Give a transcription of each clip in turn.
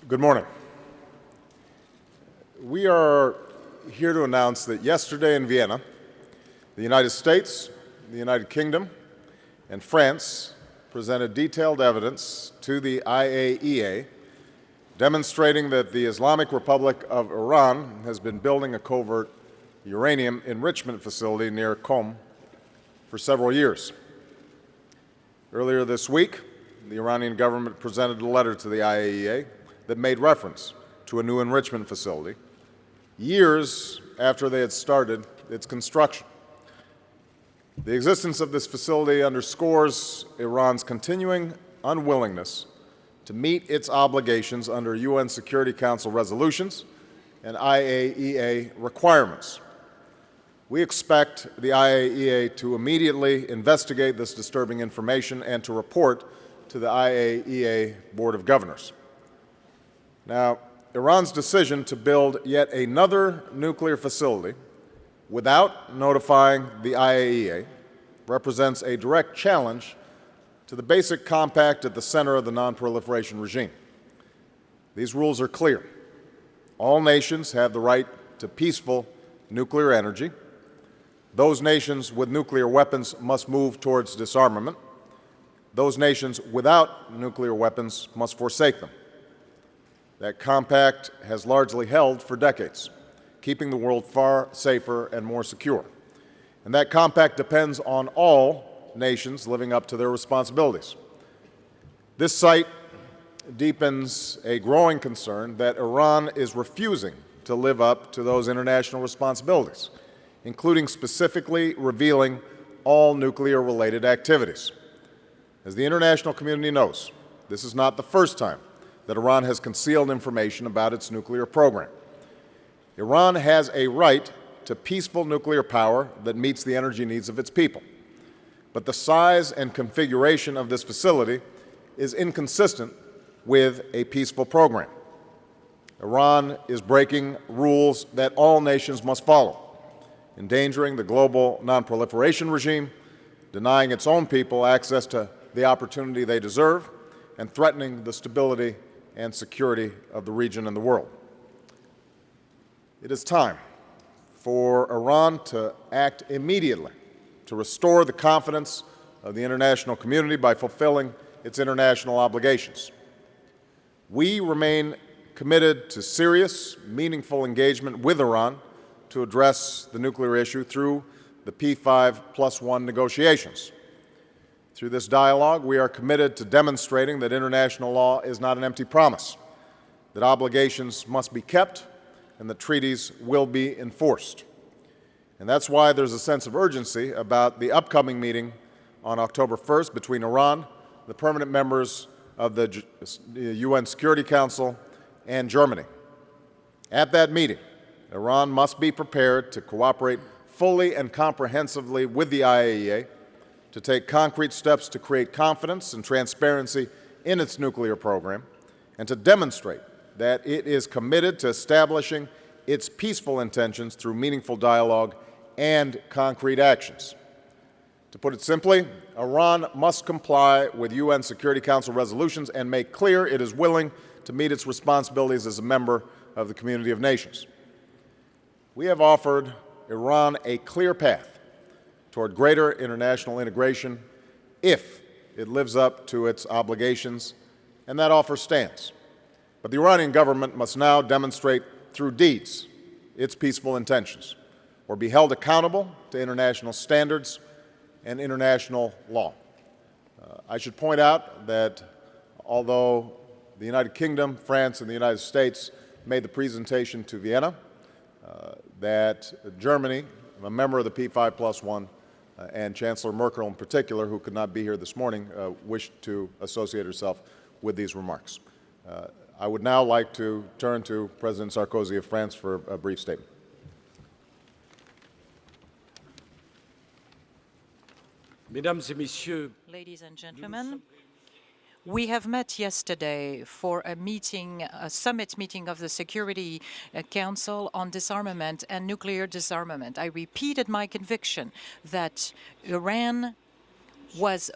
Good morning. We are here to announce that yesterday in Vienna, the United States, the United Kingdom, and France presented detailed evidence to the IAEA demonstrating that the Islamic Republic of Iran has been building a covert uranium enrichment facility near Qom for several years. Earlier this week, the Iranian government presented a letter to the IAEA that made reference to a new enrichment facility years after they had started its construction. The existence of this facility underscores Iran's continuing unwillingness to meet its obligations under UN Security Council resolutions and IAEA requirements. We expect the IAEA to immediately investigate this disturbing information and to report to the IAEA Board of Governors. Now, Iran's decision to build yet another nuclear facility without notifying the IAEA represents a direct challenge to the basic compact at the center of the non-proliferation regime. These rules are clear. All nations have the right to peaceful nuclear energy. Those nations with nuclear weapons must move towards disarmament. Those nations without nuclear weapons must forsake them. That compact has largely held for decades, keeping the world far safer and more secure. And that compact depends on all nations living up to their responsibilities. This sight deepens a growing concern that Iran is refusing to live up to those international responsibilities, including specifically revealing all nuclear-related activities. As the international community knows, this is not the first time that Iran has concealed information about its nuclear program. Iran has a right to peaceful nuclear power that meets the energy needs of its people. But the size and configuration of this facility is inconsistent with a peaceful program. Iran is breaking rules that all nations must follow, endangering the global non-proliferation regime, denying its own people access to the opportunity they deserve, and threatening the stability and security of the region and the world. It is time for Iran to act immediately to restore the confidence of the international community by fulfilling its international obligations. We remain committed to serious, meaningful engagement with Iran to address the nuclear issue through the P5+1 negotiations. Through this dialogue, we are committed to demonstrating that international law is not an empty promise, that obligations must be kept, and that treaties will be enforced. And that's why there's a sense of urgency about the upcoming meeting on October 1st between Iran, the permanent members of the UN Security Council, and Germany. At that meeting, Iran must be prepared to cooperate fully and comprehensively with the IAEA to take concrete steps to create confidence and transparency in its nuclear program, and to demonstrate that it is committed to establishing its peaceful intentions through meaningful dialogue and concrete actions. To put it simply, Iran must comply with UN Security Council resolutions and make clear it is willing to meet its responsibilities as a member of the community of nations. We have offered Iran a clear path toward greater international integration if it lives up to its obligations, and that offer stands. But the Iranian government must now demonstrate through deeds its peaceful intentions, or be held accountable to international standards and international law. I should point out that although the United Kingdom, France, and the United States made the presentation to Vienna, that Germany, a member of the P5+1, and Chancellor Merkel in particular, who could not be here this morning, wished to associate herself with these remarks. I would now like to turn to President Sarkozy of France for a brief statement. Ladies and gentlemen, we have met yesterday for a summit meeting of the Security Council on disarmament and nuclear disarmament. I repeated my conviction that Iran was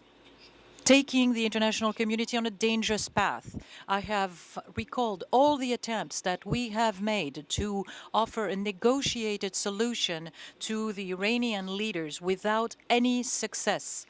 taking the international community on a dangerous path. I have recalled all the attempts that we have made to offer a negotiated solution to the Iranian leaders without any success,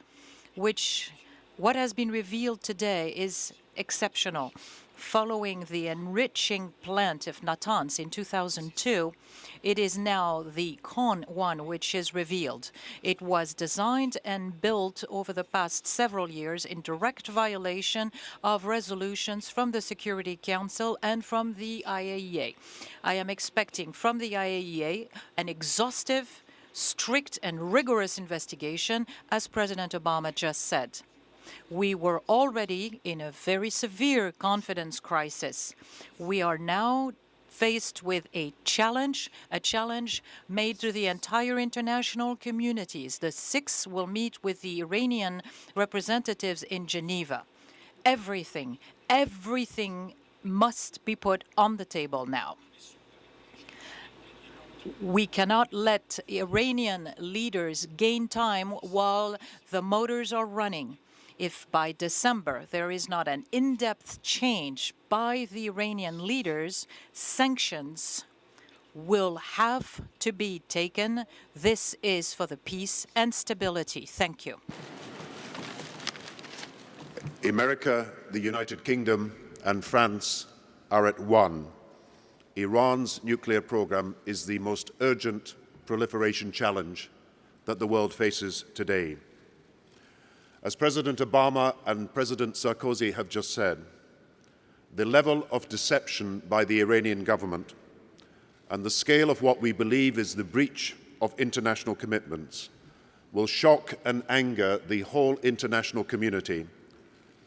what has been revealed today is exceptional. Following the enriching plant of Natanz in 2002, it is now the Khan one which is revealed. It was designed and built over the past several years in direct violation of resolutions from the Security Council and from the IAEA. I am expecting from the IAEA an exhaustive, strict and rigorous investigation, as President Obama just said. We were already in a very severe confidence crisis. We are now faced with a challenge made to the entire international communities. The six will meet with the Iranian representatives in Geneva. Everything must be put on the table now. We cannot let Iranian leaders gain time while the motors are running. If by December there is not an in-depth change by the Iranian leaders, sanctions will have to be taken. This is for the peace and stability. Thank you. America, the United Kingdom, and France are at one. Iran's nuclear program is the most urgent proliferation challenge that the world faces today. As President Obama and President Sarkozy have just said, the level of deception by the Iranian government and the scale of what we believe is the breach of international commitments will shock and anger the whole international community,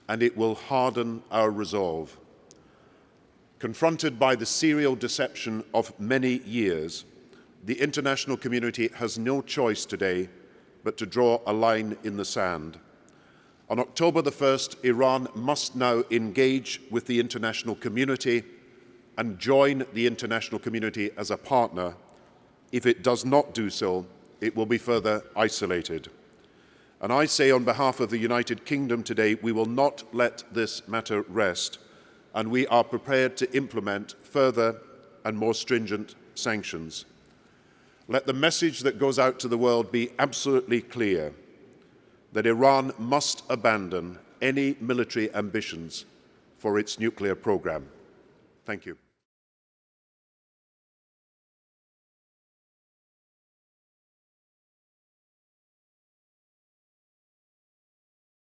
and it will harden our resolve. Confronted by the serial deception of many years, the international community has no choice today but to draw a line in the sand. On October the 1st, Iran must now engage with the international community and join the international community as a partner. If it does not do so, it will be further isolated. And I say on behalf of the United Kingdom today, we will not let this matter rest, and we are prepared to implement further and more stringent sanctions. Let the message that goes out to the world be absolutely clear, that Iran must abandon any military ambitions for its nuclear program. Thank you.